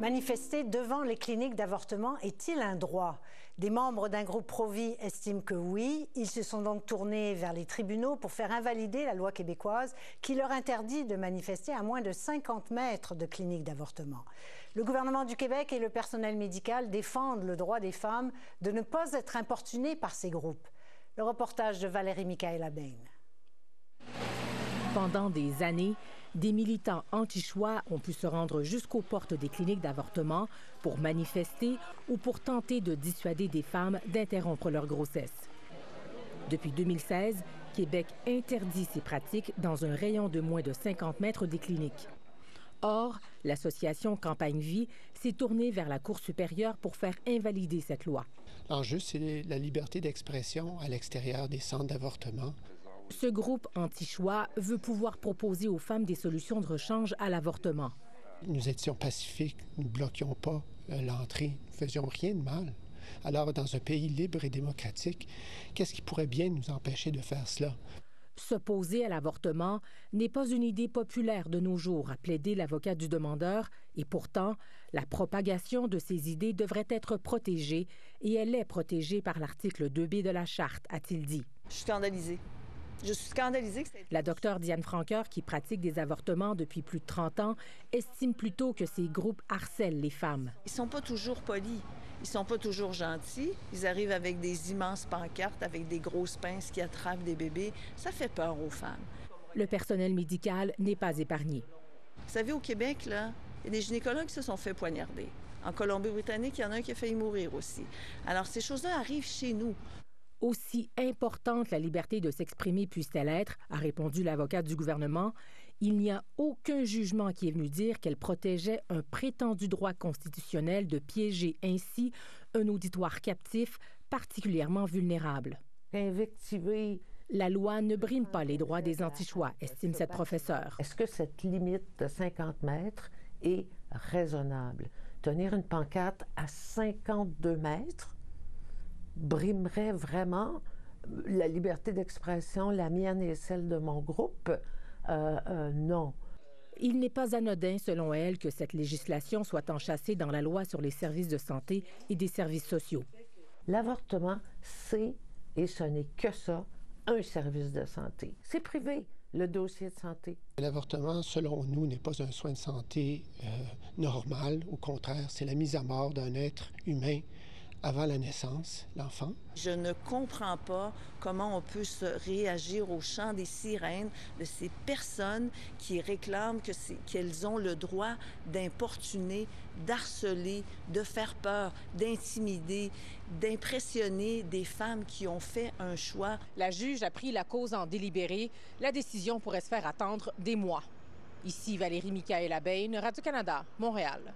Manifester devant les cliniques d'avortement est-il un droit? Des membres d'un groupe pro-vie estiment que oui. Ils se sont donc tournés vers les tribunaux pour faire invalider la loi québécoise qui leur interdit de manifester à moins de 50 mètres de cliniques d'avortement. Le gouvernement du Québec et le personnel médical défendent le droit des femmes de ne pas être importunées par ces groupes. Le reportage de Valérie Michaëla-Bain. Pendant des années, des militants anti-choix ont pu se rendre jusqu'aux portes des cliniques d'avortement pour manifester ou pour tenter de dissuader des femmes d'interrompre leur grossesse. Depuis 2016, Québec interdit ces pratiques dans un rayon de moins de 50 mètres des cliniques. Or, l'association Campagne Vie s'est tournée vers la Cour supérieure pour faire invalider cette loi. L'enjeu, c'est la liberté d'expression à l'extérieur des centres d'avortement. Ce groupe anti-choix veut pouvoir proposer aux femmes des solutions de rechange à l'avortement. Nous étions pacifiques, nous ne bloquions pas l'entrée, nous ne faisions rien de mal. Alors, dans un pays libre et démocratique, qu'est-ce qui pourrait bien nous empêcher de faire cela? S'opposer à l'avortement n'est pas une idée populaire de nos jours, a plaidé l'avocat du demandeur, et pourtant, la propagation de ces idées devrait être protégée, et elle est protégée par l'article 2B de la Charte, a-t-il dit. Je suis scandalisée. Je suis scandalisée que La docteure Diane Franqueur, qui pratique des avortements depuis plus de 30 ans, estime plutôt que ces groupes harcèlent les femmes. Ils sont pas toujours polis, ils sont pas toujours gentils. Ils arrivent avec des immenses pancartes, avec des grosses pinces qui attrapent des bébés. Ça fait peur aux femmes. Le personnel médical n'est pas épargné. Vous savez, au Québec, là, il y a des gynécologues qui se sont fait poignarder. En Colombie-Britannique, il y en a un qui a failli mourir aussi. Alors, ces choses-là arrivent chez nous. Aussi importante la liberté de s'exprimer puisse-t-elle être, a répondu l'avocat du gouvernement, il n'y a aucun jugement qui est venu dire qu'elle protégeait un prétendu droit constitutionnel de piéger ainsi un auditoire captif particulièrement vulnérable. Invectiver. La loi ne brime pas les droits des anti-choix, estime cette professeure. Est-ce que cette limite de 50 mètres est raisonnable? Tenir une pancarte à 52 mètres brimerait vraiment la liberté d'expression, la mienne et celle de mon groupe? Non. Il n'est pas anodin, selon elle, que cette législation soit enchâssée dans la loi sur les services de santé et des services sociaux. L'avortement, c'est, et ce n'est que ça, un service de santé. C'est privé, le dossier de santé. L'avortement, selon nous, n'est pas un soin de santé normal. Au contraire, c'est la mise à mort d'un être humain avant la naissance, l'enfant. Je ne comprends pas comment on peut se réagir au chant des sirènes de ces personnes qui réclament qu'elles ont le droit d'importuner, d'harceler, de faire peur, d'intimider, d'impressionner des femmes qui ont fait un choix. La juge a pris la cause en délibéré. La décision pourrait se faire attendre des mois. Ici Valérie Michaëla-Bain, Radio-Canada, Montréal.